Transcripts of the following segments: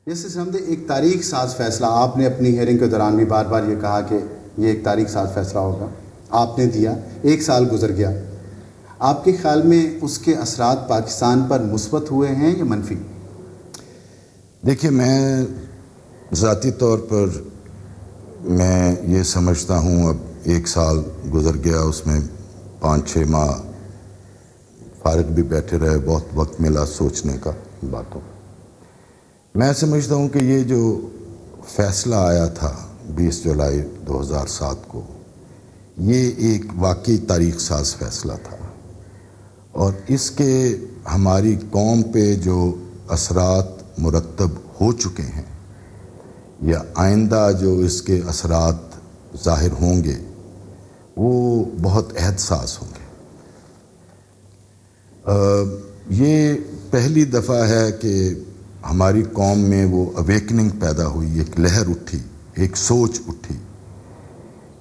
Justice حمدے، ایک تاریخ ساز فیصلہ آپ نے اپنی ہیئرنگ کے دوران بھی بار بار یہ کہا کہ یہ ایک تاریخ ساز فیصلہ ہوگا، آپ نے دیا، 1 سال گزر گیا، آپ کے خیال میں اس کے اثرات پاکستان پر مثبت ہوئے ہیں یا منفی؟ دیکھیے، میں ذاتی طور پر میں یہ سمجھتا ہوں، اب 1 سال گزر گیا، اس میں 5-6 ماہ فارغ بھی بیٹھے رہے، بہت وقت ملا سوچنے کا باتوں. میں سمجھتا ہوں کہ یہ جو فیصلہ آیا تھا 20 جولائی 2007 کو، یہ ایک واقعی تاریخ ساز فیصلہ تھا، اور اس کے ہماری قوم پہ جو اثرات مرتب ہو چکے ہیں یا آئندہ جو اس کے اثرات ظاہر ہوں گے وہ بہت عہد ساز ہوں گے. یہ پہلی دفعہ ہے کہ ہماری قوم میں وہ اویکننگ پیدا ہوئی، ایک لہر اٹھی، ایک سوچ اٹھی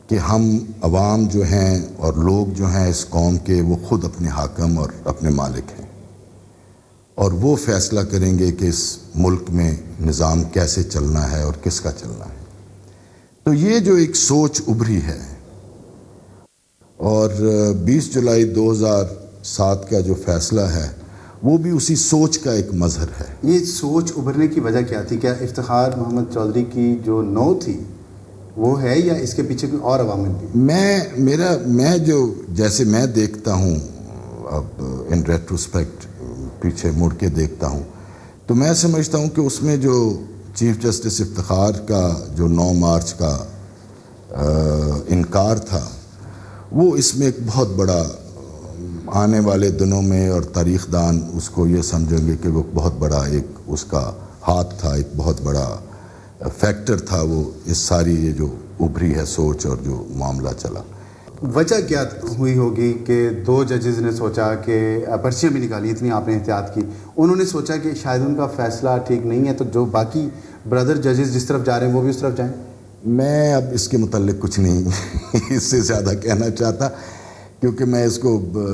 کہ ہم عوام جو ہیں اور لوگ جو ہیں اس قوم کے، وہ خود اپنے حاکم اور اپنے مالک ہیں، اور وہ فیصلہ کریں گے کہ اس ملک میں نظام کیسے چلنا ہے اور کس کا چلنا ہے. تو یہ جو ایک سوچ ابھری ہے، اور 20 جولائی 2007 کا جو فیصلہ ہے وہ بھی اسی سوچ کا ایک مظہر ہے. یہ سوچ ابھرنے کی وجہ کیا تھی؟ کیا افتخار محمد چودھری کی جو نو تھی وہ ہے، یا اس کے پیچھے کوئی اور عوامل بھی؟ میں جو جیسے میں دیکھتا ہوں، اب ان ریٹروسپیکٹ پیچھے مڑ کے دیکھتا ہوں، تو میں سمجھتا ہوں کہ اس میں جو چیف جسٹس افتخار کا جو 9 مارچ کا انکار تھا، وہ اس میں ایک بہت بڑا، آنے والے دنوں میں اور تاریخ دان اس کو یہ سمجھیں گے کہ وہ بہت بڑا ایک اس کا ہاتھ تھا، ایک بہت بڑا فیکٹر تھا وہ اس ساری یہ جو ابھری ہے سوچ اور جو معاملہ چلا. وجہ کیا ہوئی ہوگی کہ 2 ججز نے سوچا کہ پرچیاں بھی نکالی، اتنی آپ نے احتیاط کی، انہوں نے سوچا کہ شاید ان کا فیصلہ ٹھیک نہیں ہے، تو جو باقی بردر ججز جس طرف جا رہے ہیں وہ بھی اس طرف جائیں؟ میں اب اس کے متعلق کچھ نہیں اس سے زیادہ کہنا چاہتا، کیونکہ میں اس کو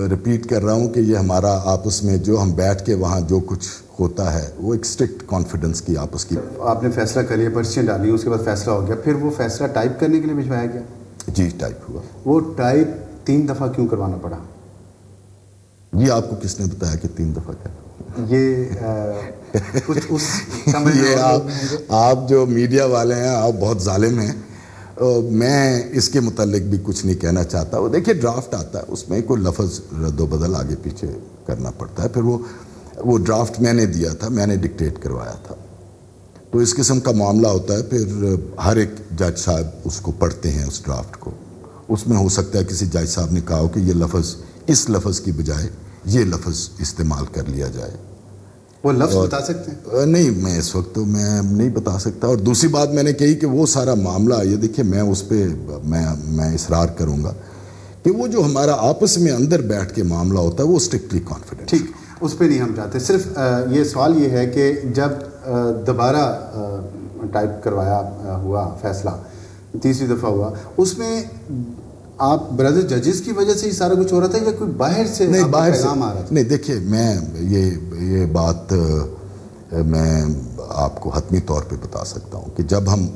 ریپیٹ کر رہا ہوں کہ یہ ہمارا آپس میں جو ہم بیٹھ کے وہاں جو کچھ ہوتا ہے وہ ایک اسٹرکٹ کانفیڈنس کی آپس کی. آپ نے فیصلہ کر لیا، پرچیاں ڈالی، اس کے بعد فیصلہ ہو گیا، پھر وہ فیصلہ ٹائپ کرنے کے لیے بھجوایا گیا؟ جی، ٹائپ ہوا. وہ ٹائپ 3 دفعہ کیوں کروانا پڑا؟ یہ آپ کو کس نے بتایا کہ 3 دفعہ کیا؟ یہ کچھ اس آپ جو میڈیا والے ہیں، آپ بہت ظالم ہیں. میں اس کے متعلق بھی کچھ نہیں کہنا چاہتا. وہ دیکھیے، ڈرافٹ آتا ہے، اس میں کوئی لفظ رد و بدل آگے پیچھے کرنا پڑتا ہے. پھر وہ ڈرافٹ میں نے دیا تھا، میں نے ڈکٹیٹ کروایا تھا. تو اس قسم کا معاملہ ہوتا ہے. پھر ہر ایک جج صاحب اس کو پڑھتے ہیں، اس ڈرافٹ کو. اس میں ہو سکتا ہے کسی جج صاحب نے کہا ہو کہ یہ لفظ، اس لفظ کی بجائے یہ لفظ استعمال کر لیا جائے. وہ لفظ بتا سکتے ہیں؟ نہیں، میں اس وقت تو میں نہیں بتا سکتا. اور دوسری بات میں نے کہی کہ وہ سارا معاملہ، یہ دیکھیے، میں اس پہ میں اصرار کروں گا کہ وہ جو ہمارا آپس میں اندر بیٹھ کے معاملہ ہوتا ہے وہ اسٹرکٹلی کانفیڈنٹ. ٹھیک، اس پہ نہیں ہم چاہتے. صرف یہ سوال یہ ہے کہ جب دوبارہ ٹائپ کروایا ہوا فیصلہ، 3ری دفعہ ہوا، اس میں آپ بردر ججز کی وجہ سے ہی سارا کچھ ہو رہا تھا یا کوئی باہر سے پیغام آ رہا تھا؟ نہیں، دیکھیے، میں یہ بات میں آپ کو حتمی طور پہ بتا سکتا ہوں کہ جب ہم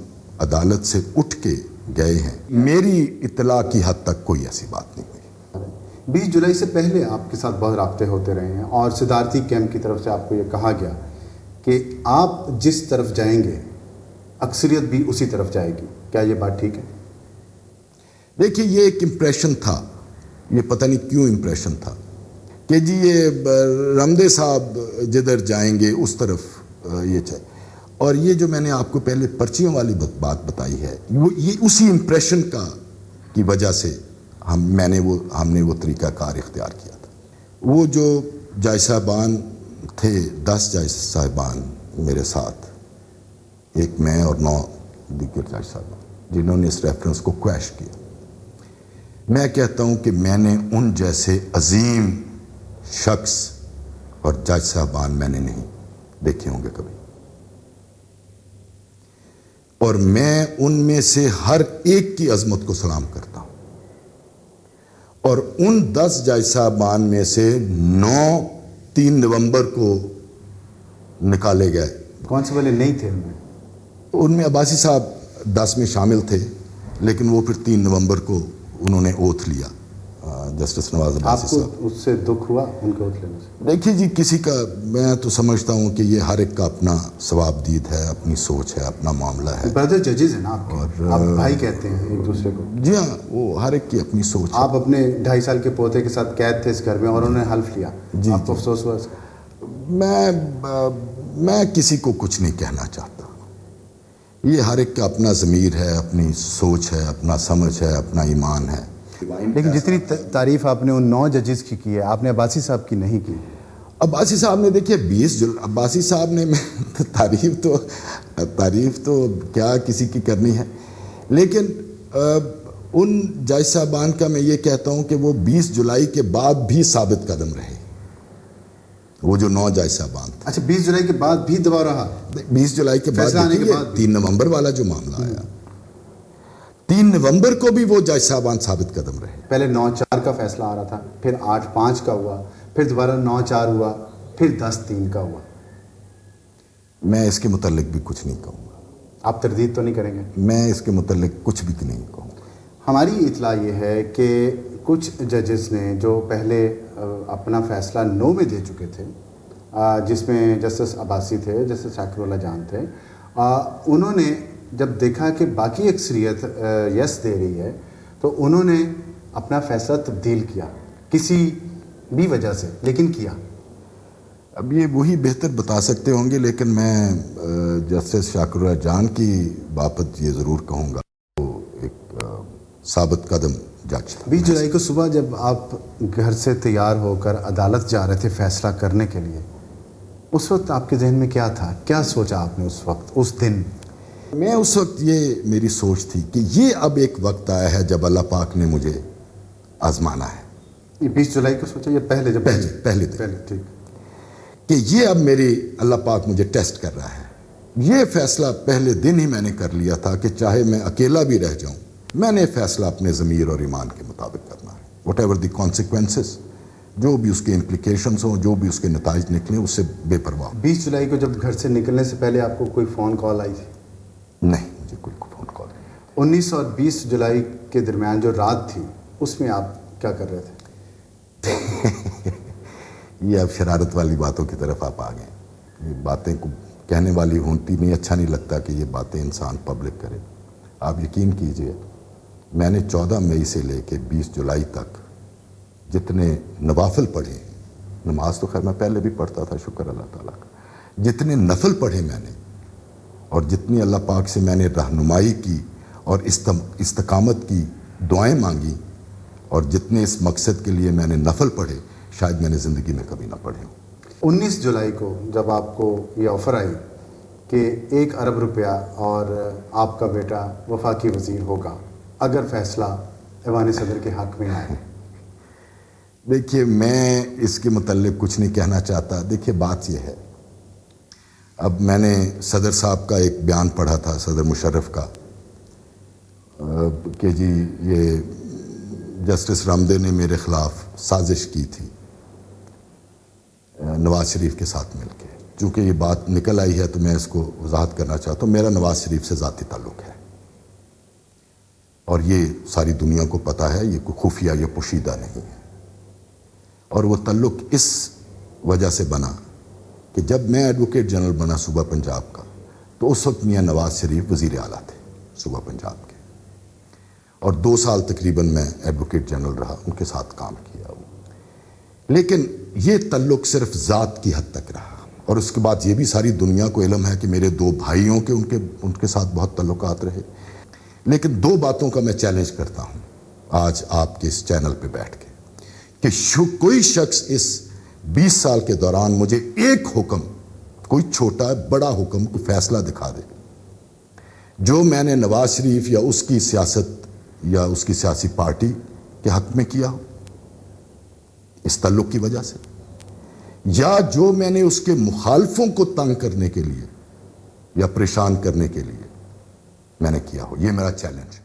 عدالت سے اٹھ کے گئے ہیں، میری اطلاع کی حد تک کوئی ایسی بات نہیں ہوئی. 20 جولائی سے پہلے آپ کے ساتھ بہت رابطے ہوتے رہے ہیں، اور صدارتی کیمپ کی طرف سے آپ کو یہ کہا گیا کہ آپ جس طرف جائیں گے اکثریت بھی اسی طرف جائے گی. کیا یہ بات ٹھیک ہے؟ دیکھیے، یہ ایک امپریشن تھا، یہ پتہ نہیں کیوں امپریشن تھا کہ جی یہ رمدے صاحب جدھر جائیں گے اس طرف یہ چاہیے. اور یہ جو میں نے آپ کو پہلے پرچیوں والی بات بتائی ہے، یہ اسی امپریشن کی وجہ سے ہم نے وہ طریقہ کار اختیار کیا تھا. وہ جو جج صاحبان تھے، 10 جج صاحبان میرے ساتھ، ایک میں اور 9 دیگر جج صاحبان، جنہوں نے اس ریفرنس کو کویش کیا. میں کہتا ہوں کہ میں نے ان جیسے عظیم شخص اور جج صاحبان میں نے نہیں دیکھے ہوں گے کبھی. اور میں ان میں سے ہر ایک کی عظمت کو سلام کرتا ہوں. اور ان 10 جج صاحبان میں سے 9 3 نومبر کو نکالے گئے کون سے والے نہیں تھے ان میں؟ ان میں عباسی صاحب 10 میں شامل تھے، لیکن وہ پھر 3 نومبر کو انہوں نے اوتھ لیا، جسٹس نواز عباسی صاحب۔ آپ کو اس سے دکھ ہوا ان کے اوتھ لینے سے؟ دیکھیے جی، کسی کا، میں تو سمجھتا ہوں کہ یہ ہر ایک کا اپنا ثواب دید ہے، اپنی سوچ ہے، اپنا معاملہ ہے۔ بردر ججز ہیں نا آپ کے، آپ بھائی کہتے ہیں ایک دوسرے کو۔ جی ہاں، وہ ہر ایک کی اپنی سوچ ہے۔ آپ اپنے 2.5 سال کے پوتے کے ساتھ قید تھے اس گھر میں اور انہوں نے حلف لیا، آپ کو افسوس ہوا اس کا؟ میں کسی کو کچھ نہیں کہنا چاہتا۔ یہ ہر ایک کا اپنا ضمیر ہے، اپنی سوچ ہے، اپنا سمجھ ہے، اپنا ایمان ہے۔ لیکن جتنی تعریف آپ نے ان 9 ججز کی کی ہے، آپ نے عباسی صاحب کی نہیں کی۔ عباسی صاحب نے، دیکھیے عباسی صاحب نے، تعریف تو کیا کسی کی کرنی ہے، لیکن ان جج صاحبان کا میں یہ کہتا ہوں کہ وہ 20 جولائی کے بعد بھی ثابت قدم رہے، وہ جو 9 جج صاحبان تھے۔ اچھا، 20 جولائی کے بعد بھی دباؤ رہا؟ 20 جولائی کے بعد، 3 نومبر والا جو معاملہ آیا، 3 نومبر کو بھی وہ جج صاحبان ثابت قدم رہے۔ پہلے 9/4 کا فیصلہ آ رہا تھا، پھر 8/5 کا ہوا، پھر دوبارہ 9/4 ہوا، پھر 10/3 کا ہوا۔ میں اس کے متعلق بھی کچھ نہیں کہوں گا۔ آپ تردید تو نہیں کریں گے؟ میں اس کے متعلق کچھ بھی نہیں کہوں گا۔ ہماری اطلاع یہ ہے کہ کچھ ججز نے جو پہلے اپنا فیصلہ 9 میں دے چکے تھے، جس میں جسٹس عباسی تھے، جسٹس شاکر اللہ جان تھے، انہوں نے جب دیکھا کہ باقی اکثریت یس دے رہی ہے تو انہوں نے اپنا فیصلہ تبدیل کیا، کسی بھی وجہ سے، لیکن کیا۔ اب یہ وہی بہتر بتا سکتے ہوں گے، لیکن میں جسٹس شاکر اللہ جان کی بابت یہ ضرور کہوں گا، وہ ایک ثابت قدم جج۔ 20 جولائی کو صبح جب آپ گھر سے تیار ہو کر عدالت جا رہے تھے فیصلہ کرنے کے لیے، اس وقت آپ کے ذہن میں کیا تھا؟ کیا سوچا آپ نے اس وقت، اس دن؟ میں اس وقت، یہ میری سوچ تھی کہ یہ اب ایک وقت آیا ہے جب اللہ پاک نے مجھے آزمانا ہے۔ یہ 20 جولائی کو سوچا یا پہلے؟ جب پہلے ٹھیک، کہ یہ اب میری اللہ پاک مجھے ٹیسٹ کر رہا ہے۔ یہ فیصلہ پہلے دن ہی میں نے کر لیا تھا کہ چاہے میں اکیلا بھی رہ جاؤں، میں نے فیصلہ اپنے ضمیر اور ایمان کے مطابق کرنا ہے، وٹ ایور دی کانسیکوینسز، جو بھی اس کے امپلیکیشنز ہوں، جو بھی اس کے نتائج نکلیں، اس سے بے پرواہ۔ 20 جولائی کو جب گھر سے نکلنے سے پہلے آپ کو کوئی فون کال آئی تھی؟ نہیں، مجھے کوئی فون کال نہیں۔ 19 اور 20 جولائی کے درمیان جو رات تھی، اس میں آپ کیا کر رہے تھے؟ یہ اب شرارت والی باتوں کی طرف آپ آ گئے۔ یہ باتیں کو کہنے والی ہوتی نہیں، اچھا نہیں لگتا کہ یہ باتیں انسان پبلک کرے۔ آپ یقین کیجئے، میں نے 14 مئی سے لے کے 20 جولائی تک جتنے نوافل پڑھے، نماز تو خیر میں پہلے بھی پڑھتا تھا، شکر اللہ تعالیٰ کا، جتنے نفل پڑھے میں نے، اور جتنی اللہ پاک سے میں نے رہنمائی کی اور استقامت کی دعائیں مانگی، اور جتنے اس مقصد کے لیے میں نے نفل پڑھے، شاید میں نے زندگی میں کبھی نہ پڑھے ہوں۔ 19 جولائی کو جب آپ کو یہ آفر آئی کہ 1 ارب روپیہ اور آپ کا بیٹا وفاقی وزیر ہوگا اگر فیصلہ ایوان صدر کے حق میں آئے، دیکھیے میں اس کے متعلق کچھ نہیں کہنا چاہتا۔ دیکھیے بات یہ ہے، اب میں نے صدر صاحب کا ایک بیان پڑھا تھا، صدر مشرف کا، کہ جی یہ جسٹس رامدے نے میرے خلاف سازش کی تھی نواز شریف کے ساتھ مل کے۔ چونکہ یہ بات نکل آئی ہے تو میں اس کو وضاحت کرنا چاہتا ہوں، میرا نواز شریف سے ذاتی تعلق ہے، اور یہ ساری دنیا کو پتہ ہے، یہ کوئی خفیہ یا پوشیدہ نہیں ہے۔ اور وہ تعلق اس وجہ سے بنا کہ جب میں ایڈوکیٹ جنرل بنا صوبہ پنجاب کا، تو اس وقت میاں نواز شریف وزیر اعلیٰ تھے صوبہ پنجاب کے، اور 2 سال تقریباً میں ایڈوکیٹ جنرل رہا، ان کے ساتھ کام کیا۔ لیکن یہ تعلق صرف ذات کی حد تک رہا، اور اس کے بعد یہ بھی ساری دنیا کو علم ہے کہ میرے 2 بھائیوں کے ان کے ساتھ بہت تعلقات رہے۔ لیکن 2 باتوں کا میں چیلنج کرتا ہوں آج آپ کے اس چینل پہ بیٹھ کے، کہ کوئی شخص اس 20 سال کے دوران مجھے ایک حکم، کوئی چھوٹا بڑا حکم، کوئی فیصلہ دکھا دے جو میں نے نواز شریف یا اس کی سیاست یا اس کی سیاسی پارٹی کے حق میں کیا ہو اس تعلق کی وجہ سے، یا جو میں نے اس کے مخالفوں کو تنگ کرنے کے لیے یا پریشان کرنے کے لیے میں نے کیا ہو۔ یہ میرا چیلنج ہے۔